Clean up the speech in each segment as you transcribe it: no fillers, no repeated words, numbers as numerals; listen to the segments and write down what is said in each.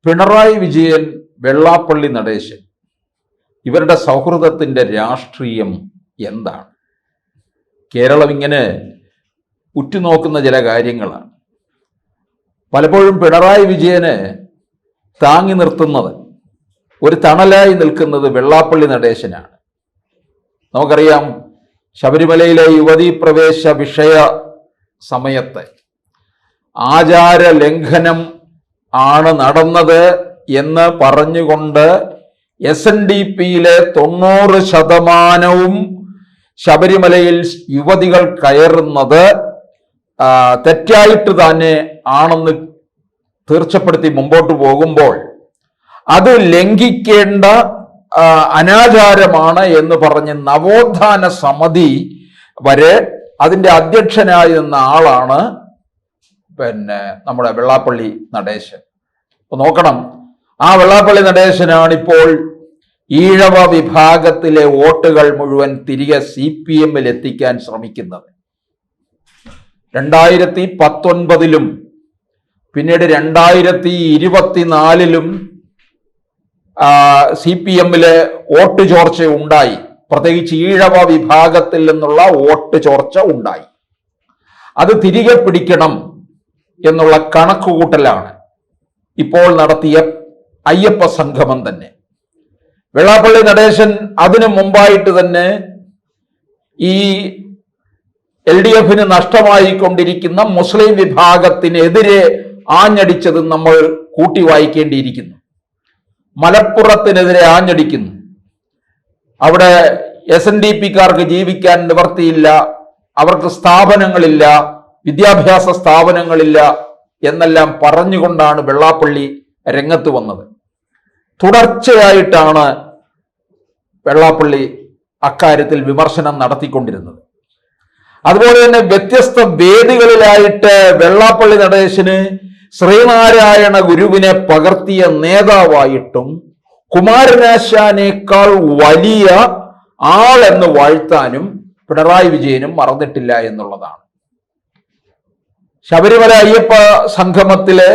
പിണറായി വിജയൻ, വെള്ളാപ്പള്ളി നടേശൻ ഇവരുടെ സൗഹൃദത്തിൻ്റെ രാഷ്ട്രീയം എന്താണ്? കേരളം ഇങ്ങനെ ഉറ്റുനോക്കുന്ന ചില കാര്യങ്ങളാണ്. പലപ്പോഴും പിണറായി വിജയന് താങ്ങി നിർത്തുന്നത്, ഒരു തണലായി നിൽക്കുന്നത് വെള്ളാപ്പള്ളി നടേശനാണ്. നമുക്കറിയാം, ശബരിമലയിലെ യുവതീ പ്രവേശ വിഷയ സമയത്ത് ആചാര ലംഘനം ആണ് നടന്നത് എന്ന് പറഞ്ഞുകൊണ്ട് SNDPയിലെ 90% ശബരിമലയിൽ യുവതികൾ കയറുന്നത് തെറ്റായിട്ട് തന്നെ ആണെന്ന് തീർച്ചപ്പെടുത്തി മുമ്പോട്ട് പോകുമ്പോൾ അത് ലംഘിക്കേണ്ട അനാചാരമാണ് എന്ന് പറഞ്ഞ് നവോത്ഥാന സമിതി വരെ അതിൻ്റെ അധ്യക്ഷനായി നിന്ന ആളാണ് നമ്മുടെ വെള്ളാപ്പള്ളി നടേശൻ. അപ്പൊ നോക്കണം, ആ വെള്ളാപ്പള്ളി നടേശനാണിപ്പോൾ ഈഴവ വിഭാഗത്തിലെ വോട്ടുകൾ മുഴുവൻ തിരികെ CPM-ൽ എത്തിക്കാൻ ശ്രമിക്കുന്നത്. 2019 പിന്നീട് 2024 CPM-ല് വോട്ട് ചോർച്ച ഉണ്ടായി. പ്രത്യേകിച്ച് ഈഴവ വിഭാഗത്തിൽ നിന്നുള്ള വോട്ട് ചോർച്ച ഉണ്ടായി. അത് തിരികെ പിടിക്കണം എന്നുള്ള കണക്കുകൂട്ടലാണ് ഇപ്പോൾ നടത്തിയ അയ്യപ്പ സംഗമം തന്നെ. വെള്ളാപ്പള്ളി നടേശൻ അതിനു മുമ്പായിട്ട് തന്നെ ഈ LDF-ന് നഷ്ടമായിക്കൊണ്ടിരിക്കുന്ന മുസ്ലിം വിഭാഗത്തിനെതിരെ ആഞ്ഞടിച്ചത് നമ്മൾ കൂട്ടി വായിക്കേണ്ടിയിരിക്കുന്നു. മലപ്പുറത്തിനെതിരെ ആഞ്ഞടിക്കുന്നു. അവിടെ SNDP-ക്കാർക്ക് ജീവിക്കാൻ നിവർത്തിയില്ല, അവർക്ക് സ്ഥാപനങ്ങളില്ല, വിദ്യാഭ്യാസ സ്ഥാപനങ്ങളില്ല എന്നെല്ലാം പറഞ്ഞുകൊണ്ടാണ് വെള്ളാപ്പള്ളി രംഗത്ത് വന്നത്. തുടർച്ചയായിട്ടാണ് വെള്ളാപ്പള്ളി അക്കാര്യത്തിൽ വിമർശനം നടത്തിക്കൊണ്ടിരുന്നത്. അതുപോലെ തന്നെ വ്യത്യസ്ത വേദികളിലായിട്ട് വെള്ളാപ്പള്ളി നടേശന് ശ്രീനാരായണ ഗുരുവിനെ പകർത്തിയ നേതാവായിട്ടും കുമാരനാശാനേക്കാൾ വലിയ ആളെന്ന് വാഴ്ത്താനും പിണറായി വിജയനും മറന്നിട്ടില്ല എന്നുള്ളതാണ്. ശബരിമല അയ്യപ്പ സംഗമത്തിലെ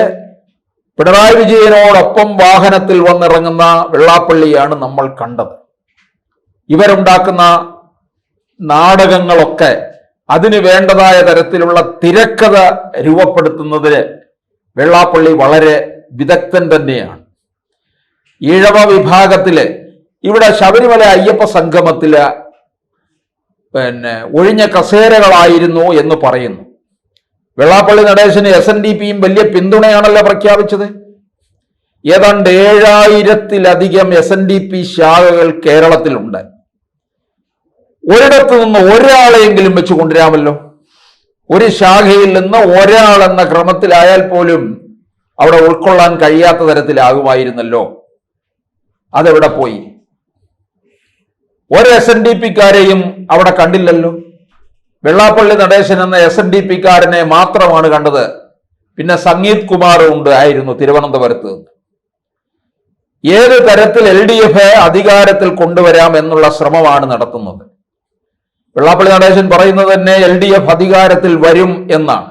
പിണറായി വിജയനോടൊപ്പം വാഹനത്തിൽ വന്നിറങ്ങുന്ന വെള്ളാപ്പള്ളിയാണ് നമ്മൾ കണ്ടത്. ഇവരുണ്ടാക്കുന്ന നാടകങ്ങളൊക്കെ അതിന് വേണ്ടതായ തരത്തിലുള്ള തിരക്കഥ രൂപപ്പെടുത്തുന്നതിന് വെള്ളാപ്പള്ളി വളരെ വിദഗ്ധൻ തന്നെയാണ്. ഈഴവ വിഭാഗത്തില് ഇവിടെ ശബരിമല അയ്യപ്പ സംഗമത്തില് ഒഴിഞ്ഞ കസേരകളായിരുന്നു എന്ന് പറയുന്നു. വെള്ളാപ്പള്ളി നടേശന് SNDP-യും വലിയ പിന്തുണയാണല്ലോ പ്രഖ്യാപിച്ചത്. ഏതാണ്ട് 7000-ലധികം SNDP ശാഖകൾ കേരളത്തിലുണ്ട്. ഒരിടത്തു നിന്ന് ഒരാളെയെങ്കിലും വെച്ച് കൊണ്ടുവരാമല്ലോ. ഒരു ശാഖയിൽ നിന്ന് ഒരാൾ എന്ന ക്രമത്തിലായാൽ പോലും അവിടെ ഉൾക്കൊള്ളാൻ കഴിയാത്ത തരത്തിലാകുമായിരുന്നല്ലോ. അതെവിടെ പോയി? ഒരു SNDP-ക്കാരെയും അവിടെ കണ്ടില്ലല്ലോ. വെള്ളാപ്പള്ളി നടേശൻ എന്ന SNDP-ക്കാരനെ മാത്രമാണ് കണ്ടത്. പിന്നെ സംഗീത് കുമാർ ആയിരുന്നു തിരുവനന്തപുരത്ത്. ഏത് തരത്തിൽ LDF അധികാരത്തിൽ കൊണ്ടുവരാം എന്നുള്ള ശ്രമമാണ് നടത്തുന്നത്. വെള്ളാപ്പള്ളി നടേശൻ പറയുന്നത് തന്നെ LDF അധികാരത്തിൽ വരും എന്നാണ്.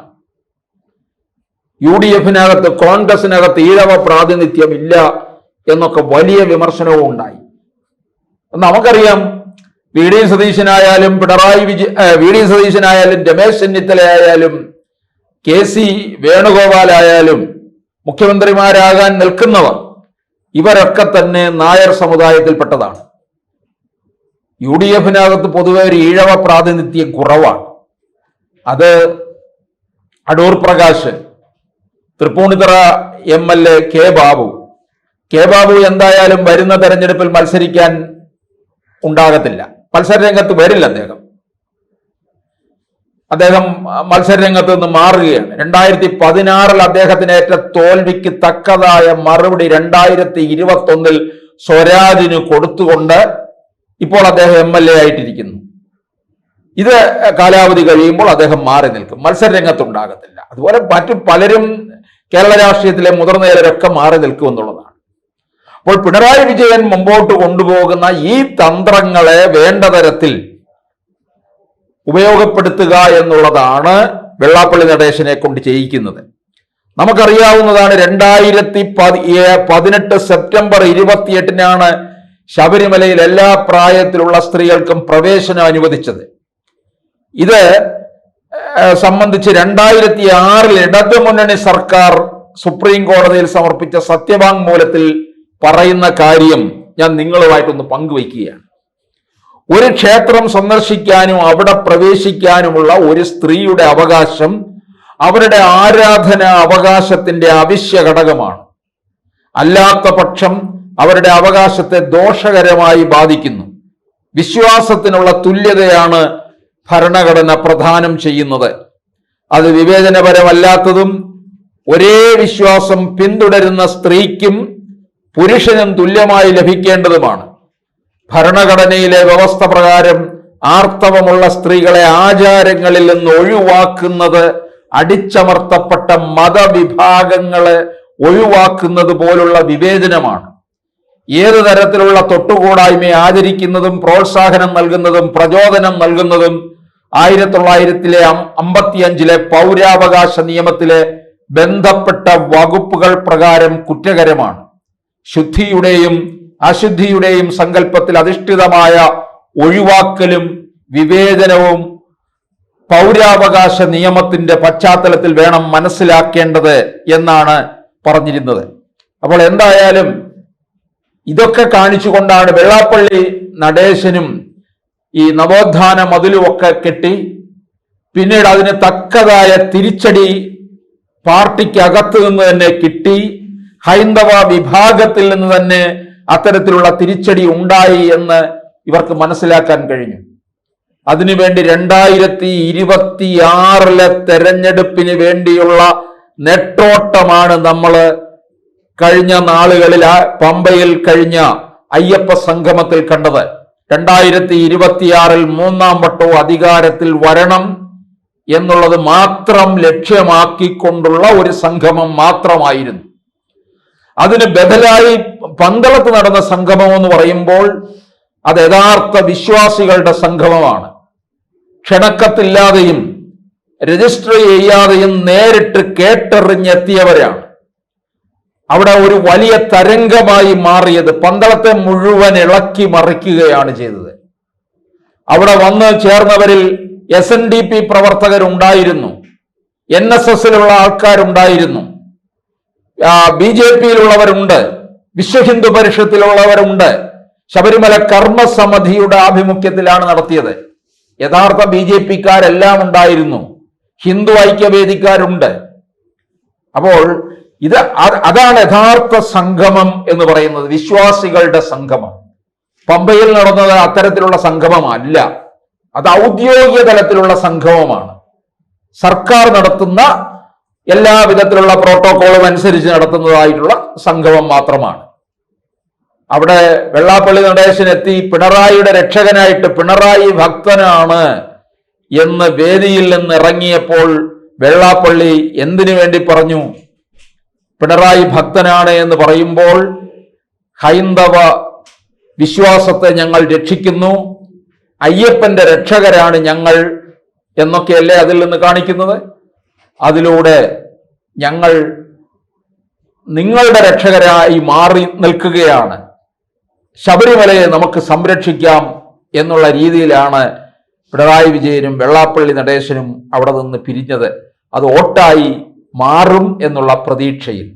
UDF-നകത്ത്, കോൺഗ്രസിനകത്ത് ഈഴവ പ്രാതിനിധ്യം ഇല്ല എന്നൊക്കെ വലിയ വിമർശനവും ഉണ്ടായി. നമുക്കറിയാം, VD സതീശനായാലും VD സതീശനായാലും രമേശ് ചെന്നിത്തലയായാലും KC വേണുഗോപാലായാലും മുഖ്യമന്ത്രിമാരാകാൻ നിൽക്കുന്നവർ ഇവരൊക്കെ തന്നെ നായർ സമുദായത്തിൽപ്പെട്ടതാണ്. UDF-നകത്ത് പൊതുവെ ഒരു ഈഴവ പ്രാതിനിധ്യം കുറവാണ്. അത് അടൂർ പ്രകാശ്, തൃപ്പൂണിത്തറ MLA കെ ബാബു എന്തായാലും വരുന്ന തെരഞ്ഞെടുപ്പിൽ മത്സരിക്കാൻ ഉണ്ടാകത്തില്ല. മത്സരരംഗത്ത് വരില്ല. അദ്ദേഹം മത്സരരംഗത്ത് നിന്ന് മാറുകയാണ്. 2016 അദ്ദേഹത്തിനേറ്റ തോൽവിക്ക് തക്കതായ മറുപടി 2021 സ്വരാജിന് കൊടുത്തുകൊണ്ട് ഇപ്പോൾ അദ്ദേഹം MLA ആയിട്ടിരിക്കുന്നു. ഇത് കാലാവധി കഴിയുമ്പോൾ അദ്ദേഹം മാറി നിൽക്കും, മത്സരരംഗത്തുണ്ടാകത്തില്ല. അതുപോലെ മറ്റു പലരും കേരള രാഷ്ട്രീയത്തിലെ മുതിർന്നവരൊക്കെ മാറി നിൽക്കുമെന്നുള്ളതാണ്. അപ്പോൾ പിണറായി വിജയൻ മുമ്പോട്ട് കൊണ്ടുപോകുന്ന ഈ തന്ത്രങ്ങളെ വേണ്ട തരത്തിൽ ഉപയോഗപ്പെടുത്തുക എന്നുള്ളതാണ് വെള്ളാപ്പള്ളി നടേശനെ കൊണ്ട് ചെയ്യിക്കുന്നത്. നമുക്കറിയാവുന്നതാണ് 2018 സെപ്റ്റംബർ 28-നാണ് ശബരിമലയിൽ എല്ലാ പ്രായത്തിലുള്ള സ്ത്രീകൾക്കും പ്രവേശനം അനുവദിച്ചത്. ഇത് സംബന്ധിച്ച് 2006 ഇടതുമുന്നണി സർക്കാർ സുപ്രീം കോടതിയിൽ സമർപ്പിച്ച സത്യവാങ്മൂലത്തിൽ പറയുന്ന കാര്യം ഞാൻ നിങ്ങളുമായിട്ടൊന്ന് പങ്കുവയ്ക്കുകയാണ്. ഒരു ക്ഷേത്രം സന്ദർശിക്കാനും അവിടെ പ്രവേശിക്കാനുമുള്ള ഒരു സ്ത്രീയുടെ അവകാശം അവരുടെ ആരാധനാ അവകാശത്തിന്റെ അവശ്യ ഘടകമാണ്. അല്ലാത്ത പക്ഷം അവരുടെ അവകാശത്തെ ദോഷകരമായി ബാധിക്കുന്നു. വിശ്വാസത്തിനുള്ള തുല്യതയാണ് ഭരണഘടന പ്രദാനം ചെയ്യുന്നത്. അത് വിവേചനപരമല്ലാത്തതും ഒരേ വിശ്വാസം പിന്തുടരുന്ന സ്ത്രീക്കും പുരുഷനും തുല്യമായി ലഭിക്കേണ്ടതുമാണ്. ഭരണഘടനയിലെ വ്യവസ്ഥ പ്രകാരം ആർത്തവമുള്ള സ്ത്രീകളെ ആചാരങ്ങളിൽ നിന്ന് ഒഴിവാക്കുന്നത് അടിച്ചമർത്തപ്പെട്ട മതവിഭാഗങ്ങളെ ഒഴിവാക്കുന്നത് പോലുള്ള വിവേചനമാണ്. ഏത് തരത്തിലുള്ള തൊട്ടുകൂടായ്മയെ ആചരിക്കുന്നതും പ്രോത്സാഹനം നൽകുന്നതും പ്രചോദനം നൽകുന്നതും 1955 പൗരാവകാശ നിയമത്തിലെ ബന്ധപ്പെട്ട വകുപ്പുകൾ പ്രകാരം കുറ്റകരമാണ്. ശുദ്ധിയുടെയും അശുദ്ധിയുടെയും സങ്കല്പത്തിൽ അധിഷ്ഠിതമായ ഒഴിവാക്കലും വിവേചനവും പൗരാവകാശ നിയമത്തിന്റെ പശ്ചാത്തലത്തിൽ വേണം മനസ്സിലാക്കേണ്ടത് എന്നാണ് പറഞ്ഞിരുന്നത്. അപ്പോൾ എന്തായാലും ഇതൊക്കെ കാണിച്ചുകൊണ്ടാണ് വെള്ളാപ്പള്ളി നടേശനും ഈ നവോത്ഥാന മതിലുമൊക്കെ കെട്ടി പിന്നീട് അതിന് തക്കതായ തിരിച്ചടി പാർട്ടിക്കകത്ത് നിന്ന് തന്നെ കിട്ടി. ഹൈന്ദവ വിഭാഗത്തിൽ നിന്ന് തന്നെ അത്തരത്തിലുള്ള തിരിച്ചടി ഉണ്ടായി എന്ന് ഇവർക്ക് മനസ്സിലാക്കാൻ കഴിഞ്ഞു. അതിനുവേണ്ടി 2026 തെരഞ്ഞെടുപ്പിന് വേണ്ടിയുള്ള നെട്ടോട്ടമാണ് നമ്മൾ കഴിഞ്ഞ നാളുകളിൽ പമ്പയിൽ കഴിഞ്ഞ അയ്യപ്പ സംഗമത്തിൽ കണ്ടത്. 2026 മൂന്നാം വട്ടവും അധികാരത്തിൽ വരണം എന്നുള്ളത് മാത്രം ലക്ഷ്യമാക്കിക്കൊണ്ടുള്ള ഒരു സംഗമം മാത്രമായിരുന്നു. അതിന് ബദലായി പന്തളത്ത് നടന്ന സംഗമം എന്ന് പറയുമ്പോൾ അത് യഥാർത്ഥ വിശ്വാസികളുടെ സംഗമമാണ്. ക്ഷണക്കത്തില്ലാതെയും രജിസ്റ്റർ ചെയ്യാതെയും നേരിട്ട് കേട്ടെറിഞ്ഞെത്തിയവരാണ്. അവിടെ ഒരു വലിയ തരംഗമായി മാറിയത് പന്തളത്തെ മുഴുവൻ ഇളക്കി മറിക്കുകയാണ് ചെയ്തത്. അവിടെ വന്ന് ചേർന്നവരിൽ SNDP പ്രവർത്തകരുണ്ടായിരുന്നു, NSSലുള്ള ആൾക്കാരുണ്ടായിരുന്നു, BJPയിലുള്ളവരുണ്ട്, വിശ്വഹിന്ദു പരിഷത്തിലുള്ളവരുണ്ട്. ശബരിമല കർമ്മസമിതിയുടെ ആഭിമുഖ്യത്തിലാണ് നടത്തിയത്. യഥാർത്ഥ BJPക്കാരെല്ലാം ഉണ്ടായിരുന്നു, ഹിന്ദു ഐക്യവേദിക്കാരുണ്ട്. അപ്പോൾ അതാണ് യഥാർത്ഥ സംഗമം എന്ന് പറയുന്നത്, വിശ്വാസികളുടെ സംഗമം. പമ്പയിൽ നടന്നത് അത്തരത്തിലുള്ള സംഗമമല്ല, അത് ഔദ്യോഗിക തലത്തിലുള്ള സംഗമമാണ്. സർക്കാർ നടത്തുന്ന എല്ലാ വിധത്തിലുള്ള പ്രോട്ടോകോളും അനുസരിച്ച് നടത്തുന്നതായിട്ടുള്ള സംഗമം മാത്രമാണ്. അവിടെ വെള്ളാപ്പള്ളി നടേശൻ എത്തി പിണറായിയുടെ രക്ഷകനായിട്ട് പിണറായി ഭക്തനാണ് എന്ന് വേദിയിൽ നിന്ന് ഇറങ്ങിയപ്പോൾ വെള്ളാപ്പള്ളി എന്തിനു വേണ്ടി പറഞ്ഞു? പിണറായി ഭക്തനാണ് എന്ന് പറയുമ്പോൾ ഹൈന്ദവ വിശ്വാസത്തെ ഞങ്ങൾ രക്ഷിക്കുന്നു, അയ്യപ്പന്റെ രക്ഷകരാണ് ഞങ്ങൾ എന്നൊക്കെയല്ലേ അതിൽ നിന്ന് കാണിക്കുന്നത്. അതിലൂടെ ഞങ്ങൾ നിങ്ങളുടെ രക്ഷകരായി മാറി നിൽക്കുകയാണ്, ശബരിമലയെ നമുക്ക് സംരക്ഷിക്കാം എന്നുള്ള രീതിയിലാണ് പിണറായി വിജയനും വെള്ളാപ്പള്ളി നടേശനും അവിടെ നിന്ന് പിരിഞ്ഞത്. അത് വോട്ടായി മാറും എന്നുള്ള പ്രതീക്ഷയിൽ.